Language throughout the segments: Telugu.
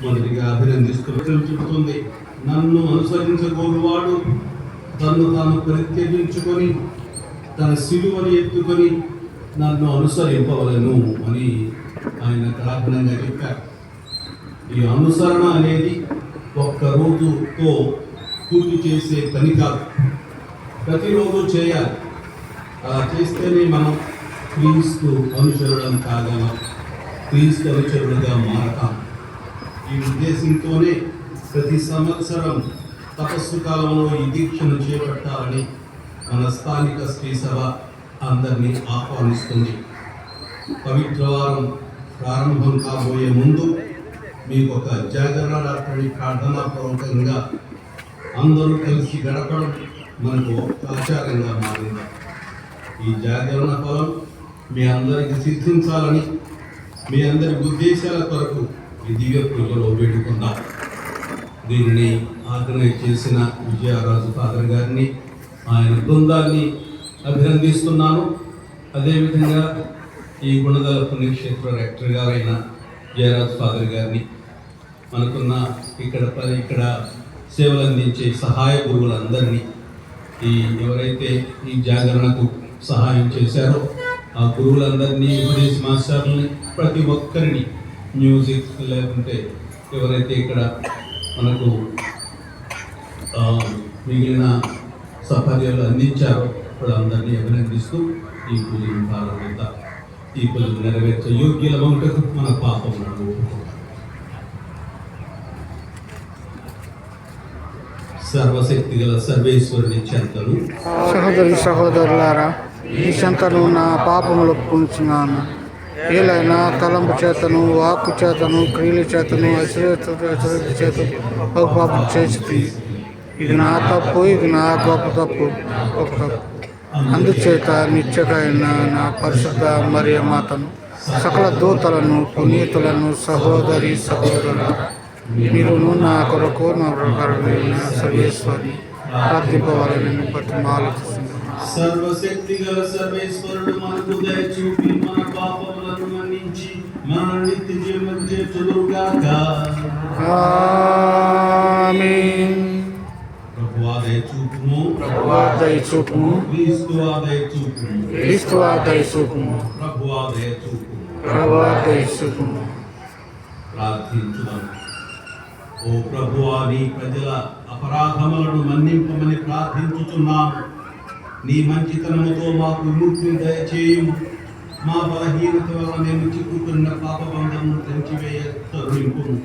మొదటిగా అభినందిస్తూ చెబుతుంది, నన్ను అనుసరించగోరువాడు తను తాను పరిత్యజించుకొని తన సిలువను ఎత్తుకొని నన్ను అనుసరింపవలను అని ఆయన కళాపనంగా చెప్పారు. ఈ అనుసరణ అనేది ఒక్క రోజుతో పూర్తి చేసే పని కాదు, ప్రతిరోజు చేయాలి. అలా చేస్తేనే మనం క్రీస్తు అనుచరుడం కాగలం, క్రీస్తు అనుచరుడుగా మారతాం. ఈ ఉద్దేశంతోనే ప్రతి సంవత్సరం తపస్సు కాలంలో ఈ దీక్షను చేపట్టాలని మన స్థానిక శ్రీ సభ అందరినీ ఆహ్వానిస్తుంది. పవిత్రవారం ప్రారంభం కాబోయే ముందు మీకు ఒక జాగరణ రాత్రి ప్రార్థనాపూర్వకంగా అందరూ కలిసి గడపడం మనకు ఆచారంగా మారింది. ఈ జాగరణ ఫలం మీ అందరికి సిద్ధించాలని మీ అందరి ఉద్దేశాల కొరకు ఈ దివ్య పూజలో వేడుకుందాం. దీనిని ఆర్గనైజ్ చేసిన విజయరాజు ఫాదర్ గారిని, ఆయన బృందాన్ని అభినందిస్తున్నాను. అదేవిధంగా ఈ గుణదల పుణ్యక్షేత్ర రెక్టర్ గారైన జయరాజు ఫాదర్ గారిని, మనకున్న ఇక్కడ సేవలు అందించే సహాయ గురువులందరినీ, ఎవరైతే ఈ జాగరణకు సహాయం చేశారో ఆ గురువులందరినీ, ఉపదేశ మాస్టర్లని, ప్రతి ఒక్కరిని, మ్యూజిక్ లేకుంటే ఎవరైతే ఇక్కడ మనకు మిగిలిన సఫర్యాలు అందించారో వాళ్ళందరినీ అభినందిస్తూ ఈ పూజను ప్రారంభిద్దాం. ఈ పూజను నెరవేర్చే యోగ్యుల వంటకు మన పాపం సర్వశక్తి గల సర్వేశ్వరుని చెంతను. సహోదరులారా, ఈ చెంతను నా పాపములు ఒప్పుకుంటున్నాను. ఏలైనా తలంపు చేతను, వాక్కు చేతను, క్రియల చేతను, అశ్రద్ధ చేతను ఒక పాపం చేసి, ఇది నా తప్పు, ఇది నా గొప్ప తప్పు, ఒక తప్పు. అందుచేత నిత్యకైన నా పరిశుద్ధ మరియ మాతను, సకల దూతలను, పునీతులను, సహోదరుల మీరును నా కొరకు నా ప్రకారమైన సర్వేశ్వరిని ప్రార్థింపవాలని బతిమాలుచున్నాను. సర్వశక్తి గల సర్వేశ్వరుడు మనకు దయ చూపి మన పాపములను మన్నించి మన నిత్య జీవనం చేర్చుదురుగాక. ఆమేన్. ప్రభువా దయ చూపుము, ప్రభువా దయ చూపుము, క్రీస్తువా దయ చూపుము, క్రీస్తువా దయ చూపుము, ప్రభువా దయ చూపుము, ప్రభువా దయ చూపుము. ప్రార్థించుదాం. ఓ ప్రభువా, నీ ప్రజల అపరాధములను మన్నింపమని ప్రార్థించుచున్నాము. నీ మంచితనముతో మాకు విముక్తిని దయచేయము. మా బలహీనత వల్ల మేము చిక్కుకున్న పాపబంధమును తెంచివేయ కరుణింపుము.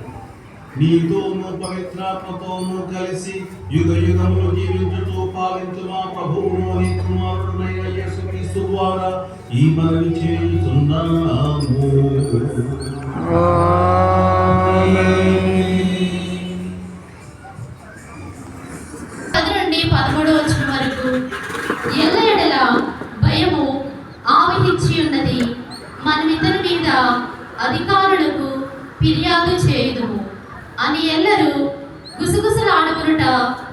నీతోనూ పవిత్రాత్మతోనూ కలిసి యుగ యుగములు జీవించుతూ పాలించు మా ప్రభువును నీ కుమారుడైన యేసుక్రీస్తు ద్వారా ఈ మనవి చేయుచున్నాము. ఆమేన్. 10 నుండి 13 వచనం వరకు, ఎల్లయెడల భయము ఆవహించి ఉన్నది, మనమిద్దరి మీద అధికారులకు ఫిర్యాదు చేయుదుము అని ఎల్లరూ గుసగుసలాడుకునుట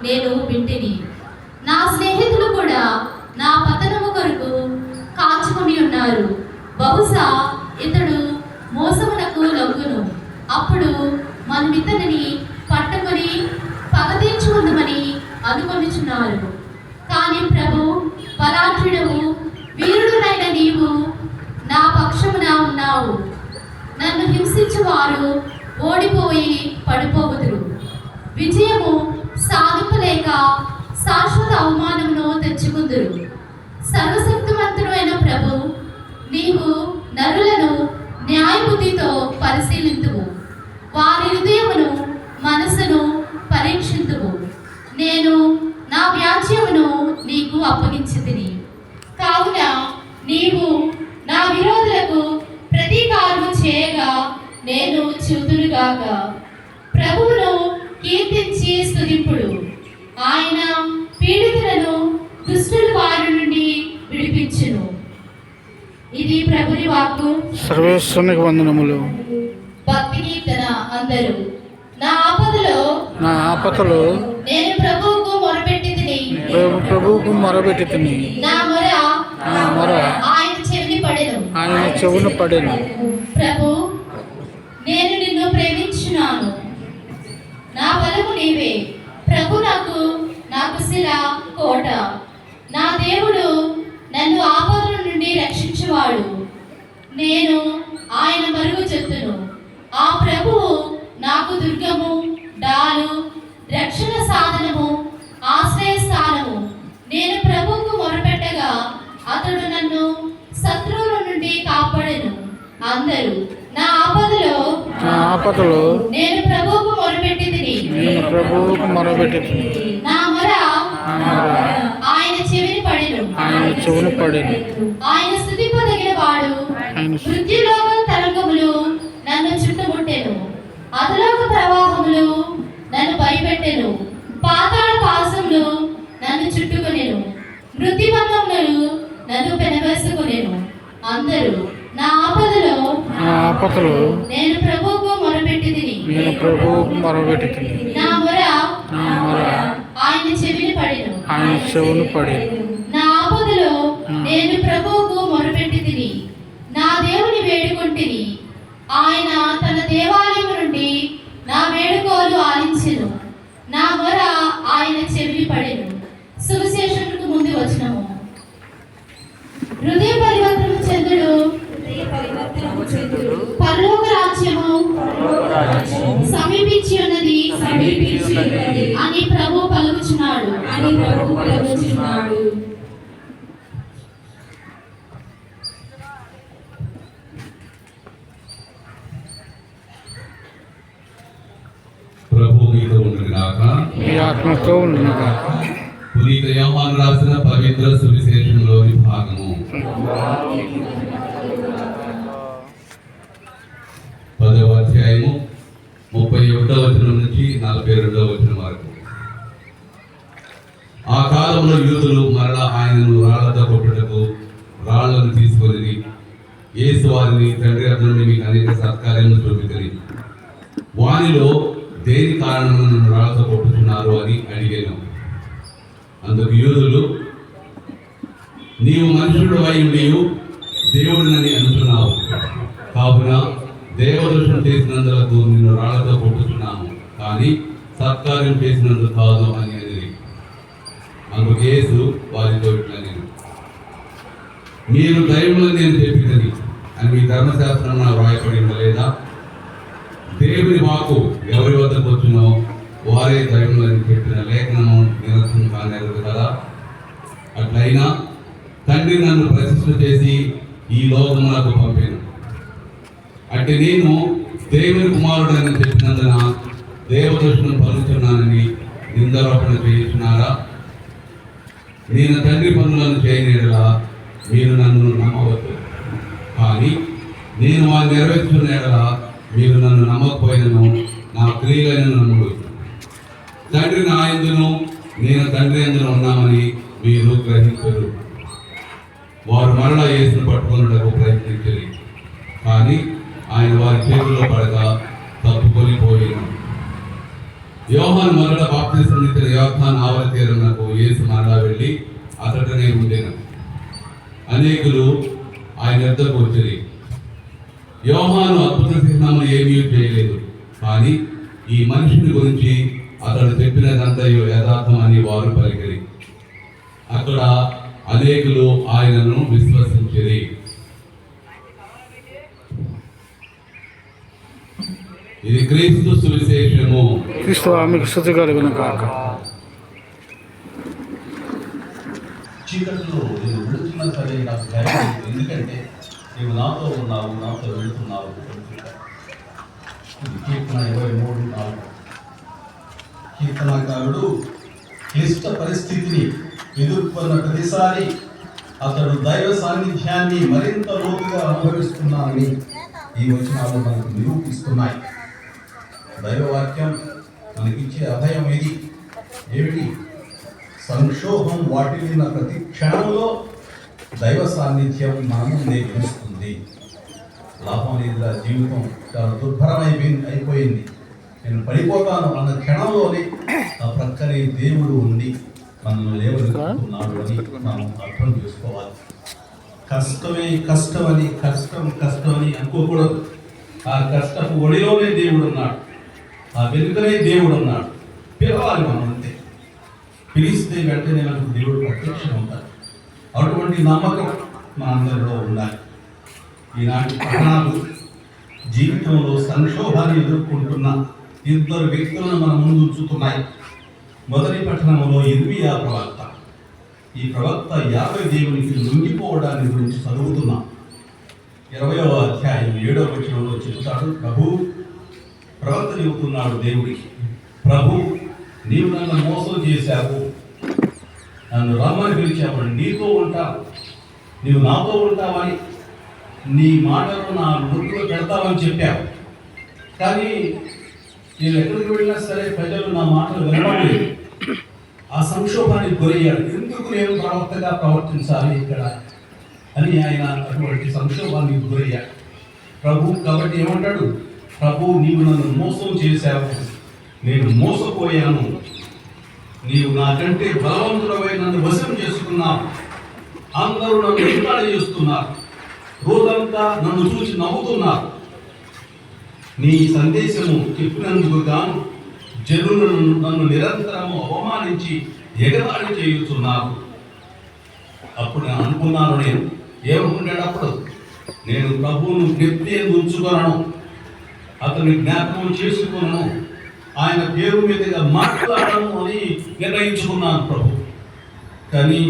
నేను వింటిని. నా స్నేహితులు కూడా నా పతనము కొరకు కాచుకొని ఉన్నారు. బహుశా ఇతడు మోసమునకు లొంగును. అప్పుడు మనమితనిని పట్టుకొని పగ తీర్చుకుందామని అనుకొనిచున్నారు. కానీ ప్రభు, బలాఢ్యుడవు, వీరుడునైన నీవు నా పక్షమున ఉన్నావు. నన్ను హింసించువారు ఓడిపోయి పడిపోవుదురు. విజయము సాధింపలేక శాశ్వత అవమానమును తెచ్చుకుందురు. సర్వశక్తిమంతుడైన ప్రభు, నీవు నరులను న్యాయబుద్ధితో పరిశీలింతువు, వారి హృదయమును మనసును పరీక్షింతువు. నేను నా వ్యాజ్యమును నీకు అప్పగించితిని. కావున నీవు నా విరోధులకు ప్రతీకారము చేయగా నేను చూదురుగాక. ప్రభువును కీర్తించి స్తుతింపుడు. ఆయన పీడితులను దుష్టుల వారి నుండి విడిపించును. ఇది ప్రభుని వాక్కు. సర్వేశ్వరునికి వందనములు. భక్తి కీర్తన. అందరూ నా ఆపదలో నేను ప్రభువుకు మొరపెట్టి తిని నా మొర ఆయన చెవిని పడెను. ప్రభు, నేను నిన్ను ప్రేమించున్నాను. కోట. నా దేవుడు నన్ను ఆపదల నుండి రక్షించువాడు. నేను ఆయన మరుగు చెప్తును. ఆ ప్రభువు నాకు దుర్గము, డాలు, రక్షణ సాధనము, ఆశ్రయస్థానము. నేను ప్రభువుకు మొరపెట్టగా అతడు నన్ను శత్రువుల నుండి కాపాడెను. అందరూ నా ఆపదలో నేను ప్రభువుకు మొరపెట్టి తిని. నా మొర ఆయన చెవిని పడెను. ఆయన స్తుతింపదగిన వాడు. మృత్యులోక తరంగములు నన్ను చుట్టుముట్టెను. అధలోక ప్రవాహములు నన్ను భయపెట్టెను. పాతాళ పాశములు నన్ను చుట్టుకొనెను. మృత్యుబంధములు నన్ను పెనవేసుకొనెను. అందరూ నా ఆపదలో నేను ప్రభువుకు మొరపెట్టి తిని. నా మొర ఆయన చెవిని పడెను. నా ఆపదలో నేను ప్రభువుకు మొరపెట్టి తిని. నా దేవుని వేడుకొంటిని. ఆయన తన దేవాలయము నుండి నా వేడుకోలు ఆలించెను. నా మొర ఆయన చెవిని పడెను. సువిశేషములకు ముందు వచనము. హృదయ పరివర్తనము చెందుడు పరలోక రాజ్యము సమీపించి ఉన్నది అని ప్రభు పలుకుచున్నాడు. ప్రభు మీతో ఉండును గాక. మీ ఆత్మతో ఉండును గాక. పునీత యోహాను రాసిన పవిత్ర సువిశేషంలోని భాగము. 10వ అధ్యాయము 31వ వచనం నుంచి 42వ వచనం వరకు. ఆ కాలంలో యూదులు మరలా ఆయనను రాళ్లతో కొట్టుటకు రాళ్లను తీసుకొని యేసు వారిని తండ్రి అతను మీకు అనేక సత్కార్యములు చూపితని వానిలో దేని కారణంగా నన్ను రాళ్లతో కొట్టుతున్నారు అని అడిగాను. అందుకు యూదులు, నీవు మనుషుడు అయి నీవు దేవుడినని అంటున్నావు, కావున దేవదోషం చేసినందులకు నిన్ను రాళ్లతో కొట్టుతున్నాము, కానీ సత్కార్యం చేసినందుకు కాదు అని అనేది. అందుకు యేసు వారితో ఇట్లా, మీరు దైవంలో నేను చెప్పినది అని మీ ధర్మశాస్త్రం వ్రాయబడి ఉండలేదా? దేవుని వాకు ఎవరి వద్దకు వచ్చినో వారే దైవంలో చెప్పిన లేఖనము నిరసన కానేరదు కదా. అట్లయినా తండ్రి నన్ను ప్రతిష్ఠ చేసి ఈ లోకములకు పంపాను. అంటే నేను దేవుని కుమారుడని చెప్పినందున దేవదృష్టిని పలుకుతున్నానని నిందారోపణ చేస్తున్నారా? నేను తండ్రి పనులను చేయనేలా మీరు నన్ను నమ్మవద్దు, కానీ నేను వారు నెరవేర్చుకున్న ఎడలా మీరు నన్ను నమ్మకపోయినను నా క్రియలను నమ్ముడు. తండ్రి నా యందును నేను తండ్రి యందును ఉన్నామని మీరు గ్రహించరు. వారు మరలా యేసును పట్టుకొనుటకు ప్రయత్నించారు, కానీ ఆయన వారి చేతుల్లో పడగా తప్పుకొని పోయాను. యోహాను మరల బాప్తిసం ఇచ్చిన యోహాను ఆవలి తీరమునకు యేసు మరలా వెళ్ళి అతడనే ఉండెను. అనేకులు ఆయన వద్దకు వచ్చి, యోహాను అద్భుత చిహ్నములు ఏమీ చేయలేదు, కానీ ఈ మనిషిని గురించి అతడు చెప్పినదంతయు యథార్థం అని వారు పలికిరి. అక్కడ అనేకులు ఆయనను విశ్వసించిరి. ఇది క్రీస్తు సువిశేషము. క్రీస్తు ఆమెకు స్తుతి కలుగును గాక. చీకట్లో నేను వెళుతున్నా సరే నాకు భయం లేదు, ఎందుకంటే నీవు నాతో ఉన్నావు, నాతో వెళుతున్నావు. కీర్తన 23:4. కీర్తనకారుడు క్లిష్ట పరిస్థితిని ఎదుర్కొన్న ప్రతిసారి అతడు దైవ సాన్నిధ్యాన్ని మరింత లోతుగా అనుభవిస్తున్నానని ఈ వచనాలు మనకు నిరూపిస్తున్నాయి. దైవవాక్యం మనకిచ్చే అభయం ఏమిటి? సంక్షోభం వాటిల్లిన ప్రతి క్షణంలో దైవ సాన్నిధ్యం మనము నేర్పిస్తుంది. లాభం లేదురా, జీవితం చాలా అయిపోయింది, నేను పడిపోతాను అన్న క్షణంలోనే ఆ ప్రక్కనే దేవుడు ఉండి మనల్ని లేవనెత్తుతున్నాడు అని మనం అర్థం చేసుకోవాలి. కష్టమని అనుకోకూడదు. ఆ కష్టపు ఒడిలోనే దేవుడు ఉన్నాడు, ఆ వెనుకనే దేవుడు ఉన్నాడు. పిలవాలి మనం, అంతే. పిలిస్తే వెంటనే మనకు దేవుడు ప్రత్యక్షం అవుతాడు. అటువంటి నమ్మకం మనందరిలో ఉండాలి. ఈనాటి పట్టణాలు జీవితంలో సంక్షోభాన్ని ఎదుర్కొంటున్న ఇద్దరు వ్యక్తులను మన ముందు ఉంచుతున్నాయి. మొదటి పట్టణంలో ఇర్మియా ప్రవక్త. ఈ ప్రవక్త యావే దేవునికి లొంగిపోవడాన్ని గురించి చదువుతున్నాం. 20వ అధ్యాయం 7వ వచనంలో చెబుతాడు, ప్రవక్త చెబుతున్నాడు దేవుడికి, ప్రభు నీవు నన్ను మోసం చేశావు, నన్ను రమ్మని పిలిచావు, నీతో ఉంటావు, నీవు నాతో ఉంటావని నీ మాటలు నా నోటిలో పెడతావని చెప్పావు. కానీ నేను ఎక్కడికి వెళ్ళినా సరే ప్రజలు నా మాటలు వినలేదు. ఆ సంక్షోభానికి గురయ్యాడు. ఎందుకు నేను ప్రవక్తగా ప్రవర్తించాలి ఇక్కడ అని ఆయన అటువంటి సంక్షోభానికి గురయ్యాడు. ప్రభు కాబట్టి ఏమంటాడు, ప్రభు నీవు నన్ను మోసం చేశావు, నేను మోసపోయాను, నీవు నాకంటే బలవంతుడవై నన్ను వశం చేసుకున్నావు, అందరూ నన్ను ఎంకాడ చేస్తున్నారు, రోజంతా నన్ను చూసి నవ్వుతున్నారు, నీ సందేశము చెప్పినందుకు గాను జనులు నన్ను నిరంతరము అవమానించి ఎగతాళి చేయుతున్నారు. అప్పుడు నేను అనుకున్నాను, నేను ఏమనుకున్నాడు అప్పుడు, నేను ప్రభువును నెత్తి ఉంచుకొనను, అతని జ్ఞాపకం చేసుకున్నాను, ఆయన పేరు మీదుగా మాట్లాడను అని నిర్ణయించుకున్నాను ప్రభు. కానీ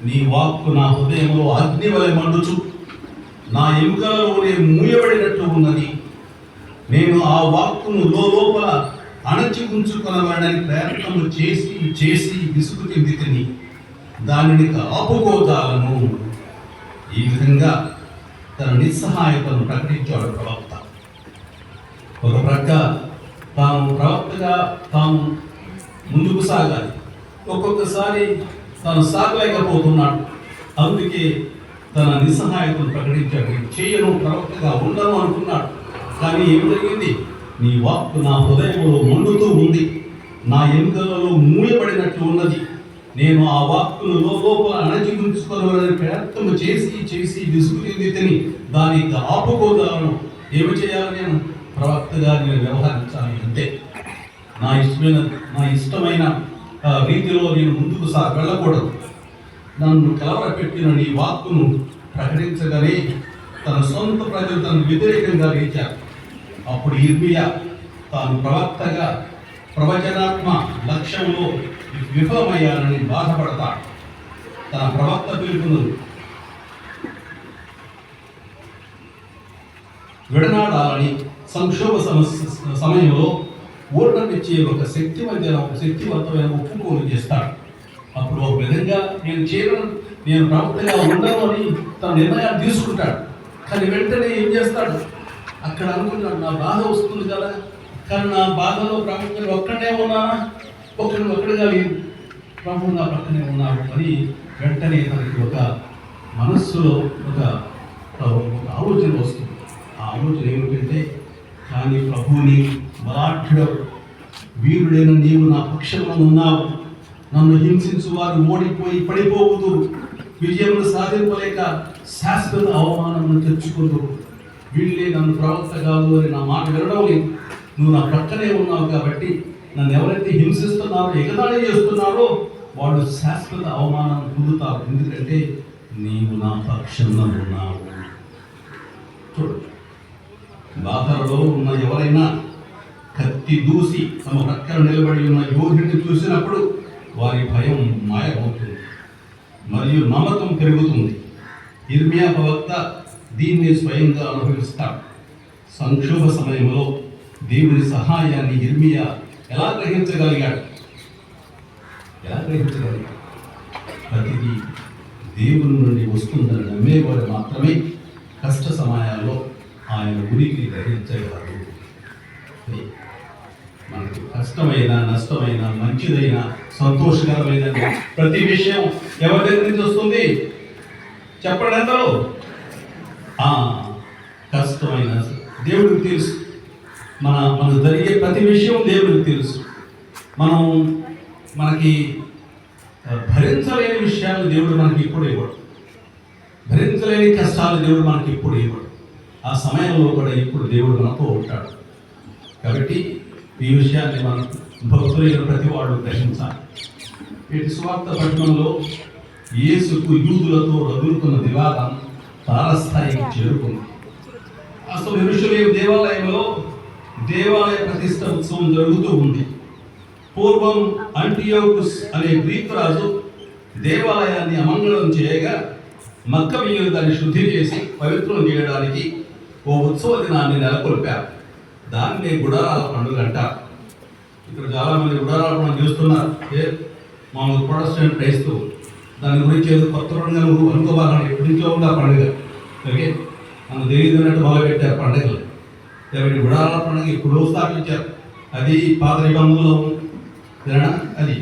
నీ వాక్కు నా హృదయంలో అగ్ని వలె మండుచు నా ఎముకలలోనే మూయబడినట్టు ఉన్నది. నేను ఆ వాక్కును లోపల అణచి ఉంచుకొనబడని ప్రయత్నము చేసి చేసి విసుగు చెంది తిని దానిని ఆపుకోదాలను. ఈ విధంగా తన నిస్సహాయతను ప్రకటించాడు ప్రవక్త. ఒక ప్రక్క తాను ప్రవక్తగా తాను ముందుకు సాగాలి, ఒక్కొక్కసారి తాను సాగలేకపోతున్నాడు. అందుకే తన నిస్సహాయతను ప్రకటించాడు. చేయను, ప్రవక్తగా ఉండను అనుకున్నాడు. కానీ ఏం జరిగింది, నీ వాక్కు నా హృదయంలో మండుతూ ఉంది, నా ఎముకలలో మూయబడినట్లు ఉన్నది. నేను ఆ వాక్కును లోపల అణచిగుంచుకోవాలని ప్రయత్నం చేసి చేసి విసుగు చెంది తిని దానికి ఆపుకోదాలను. ఏమి చేయాలి, నేను ప్రవక్తగా నేను వ్యవహరించాలి అంతే. నా ఇష్టమైన రీతిలో నేను ముందుకు వెళ్ళకూడదు. నన్ను కలవరపెట్టిన నీ వాక్కును ప్రకటించగానే తన సొంత ప్రజలు తనకు వ్యతిరేకంగా లేచారు. అప్పుడు ఇర్మియా తాను ప్రవక్తగా ప్రవచనాత్మ లక్ష్యంలో విఫలమయ్యానని బాధపడతాడు. తన ప్రవక్త పిలుపును విడనాడాలని సంక్షోభ సమయంలో ఊరటనిచ్చే ఒక శక్తివంతమైన ఒప్పుకోలు చేస్తాడు. అప్పుడు ఒక విధంగా నేను ప్రవక్తగా ఉండను అని తన నిర్ణయాన్ని తీసుకుంటాడు. కానీ వెంటనే ఏం చేస్తాడు, అక్కడ అనుకున్నాడు, నా బాధ వస్తుంది కదా, కానీ నా బాధలో ప్రవక్తలు ఒక్కడే ఉన్నానా, ఒక్కడిగా లేదు, ప్రభు నా పక్కనే ఉన్నాడు అని వెంటనే తనకి ఒక మనస్సులో ఒక ఆలోచన వస్తుంది. ఆ ఆలోచన ఏమిటంటే, కానీ ప్రభువుని బలాఢ్యుడు వీరుడైన నీవు నా పక్షంలో ఉన్నావు, నన్ను హింసించు వారు ఓడిపోయి పడిపోవద్దు, విజయం సాధింపలేక శాశ్వత అవమానం తెచ్చుకుంటూ వీళ్ళే నన్ను ప్రవక్త కాదు అని నా మాట వినడం లేదు. నువ్వు నా పక్కనే ఉన్నావు కాబట్టి నన్ను ఎవరైతే హింసిస్తున్నారో ఎగతాళి చేస్తున్నారో వాళ్ళు శాశ్వత అవమానాన్ని పొందుతారు. ఎందుకంటే నీవు నా పక్షంలో ఉన్నావు. చూడు, బాధలలో ఉన్న ఎవరైనా కత్తి దూసి తమ పక్కన నిలబడి ఉన్న యోధుడిని చూసినప్పుడు వారి భయం మాయమవుతుంది మరియు నమ్మకం పెరుగుతుంది. ఇర్మియా ప్రవక్త దీన్ని స్వయంగా అనుభవిస్తాడు. సంక్షోభ సమయంలో దేవుని సహాయాన్ని ఇర్మియా ఎలా గ్రహించగలిగాడు? ప్రతిదీ దేవుని నుండి వస్తుందని నమ్మేవాడు మాత్రమే కష్ట సమయాల్లో ఆయన ఉనికిని గ్రహించగలరు. మనకు కష్టమైన, నష్టమైన, మంచిదైన, సంతోషకరమైన ప్రతి విషయం ఎవరి దగ్గర నుంచి వస్తుంది చెప్పండి అందరూ? కష్టమైన దేవుడికి తెలుసు. మనకు జరిగే ప్రతి విషయం దేవుడికి తెలుసు. మనకి భరించలేని విషయాలు దేవుడు మనకి ఇప్పుడు ఇవ్వడు, భరించలేని కష్టాలు దేవుడు మనకి ఇప్పుడు ఇవ్వడు. ఆ సమయంలో కూడా ఇప్పుడు దేవుడు మనతో ఉంటాడు. కాబట్టి ఈ విషయాన్ని మనం భక్తులైన ప్రతి వాడు గ్రహించాలి. ఇటు స్వార్థ పట్టణంలో యేసుకు యూదులతో రగులుతున్న వివాదం తారస్థాయికి చేరుకుంది. అసలు యెరూషలేము దేవాలయంలో దేవాలయ ప్రతిష్ట ఉత్సవం జరుగుతూ ఉంది. పూర్వం అంటియోకుస్ అనే గ్రీకు రాజు దేవాలయాన్ని అమంగళం చేయగా మక్కవీయులు దాన్ని శుద్ధి చేసి పవిత్రం చేయడానికి ఓ ఉత్సవ దినాన్ని నెలకొల్పారు. దాన్నే గుడారాల పండుగ అంటారు. ఇక్కడ చాలా మంది గుడారాల పండుగ చేస్తున్నారు. మామూలు ప్రొటెస్టెంట్ క్రైస్తవులు దాని గురించి ఏదో కొత్త పండుగ అనుకోవాలని ఎప్పటి నుంచో ఉన్న పండుగ. ఓకే, మనకు తెలియదు అన్నట్టు మొదలుపెట్టారు పండుగలు. కాబట్టి గుడారాల పండుగ ఇప్పుడు స్థాపించారు. అది పాత నిబంధనలో అది.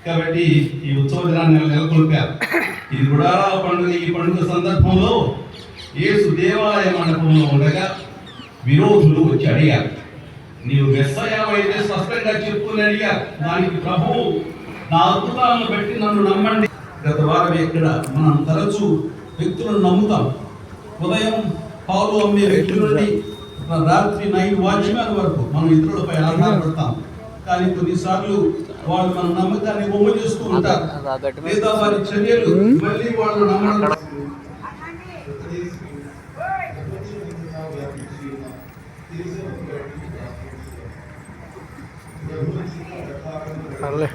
కాబట్టి ఈ ఉత్సవ దినాన్ని నెలకొల్పారు. ఇది గుడారాల పండుగ. ఈ పండుగ సందర్భంలో యేసు దేవాలయ మండపంలో ఉండగా విరోధులు వచ్చి అడిగారు, నీవు మెస్సయ్యవైతే స్పష్టంగా చెప్పుకుని అడిగారు. దానికి ప్రభువు, నా అద్భుతాలను బట్టి నన్ను నమ్మండి. గత వారం ఇక్కడ మనం తరచూ వ్యక్తులను నమ్ముతాం. ఉదయం పాలు అమ్మే వ్యక్తి నుండి రాత్రి నైట్ వాచ్మ్యాన్ వరకు మనం ఇతరులపై ఆధారపడతాం. కానీ కొన్నిసార్లు వాళ్ళు మన నమ్మకాన్ని బొమ్మ చేస్తూ ఉంటారు, లేదా వారి చర్యలు మళ్ళీ వాళ్ళు నమ్మడం. పర్లే.